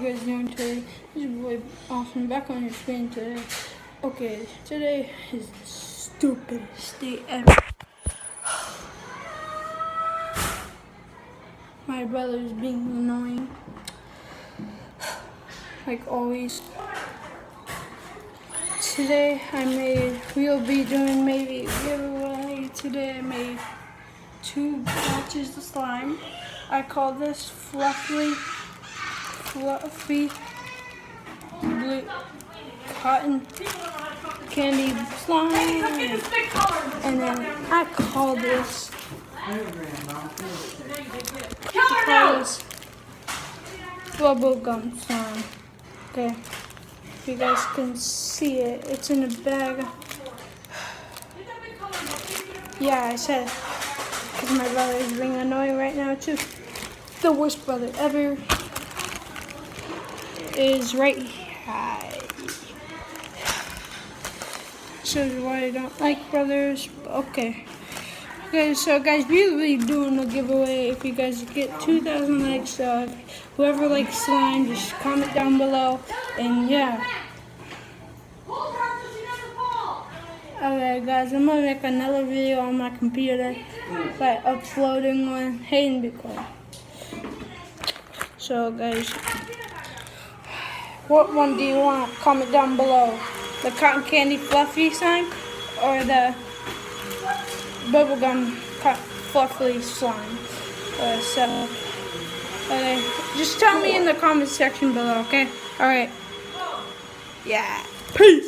guys doing today? This is your boy Austin back on your screen today. Okay, today is the stupidest day ever. My brother is being annoying, like always. Today we'll be doing maybe a giveaway. Today I made 2 batches of slime. I call this fluffy blue cotton candy slime, and then I call this BubbleGum slime. Okay, if you guys can see it, it's in a bag. Yeah, I said, because my brother is being annoying right now too. The worst brother ever is right here. Shows you why I don't like brothers. Okay. Okay, so guys, we'll be doing a giveaway. If you guys get 2,000 likes, whoever likes slime, just comment down below. And yeah. Okay, guys, I'm gonna make another video on my computer by uploading one. Hayden be cool. So, guys, what one do you want? Comment down below. The cotton candy fluffy slime or the bubblegum fluffy slime. Okay, just tell me in the comment section below, okay? Alright. Yeah. Peace.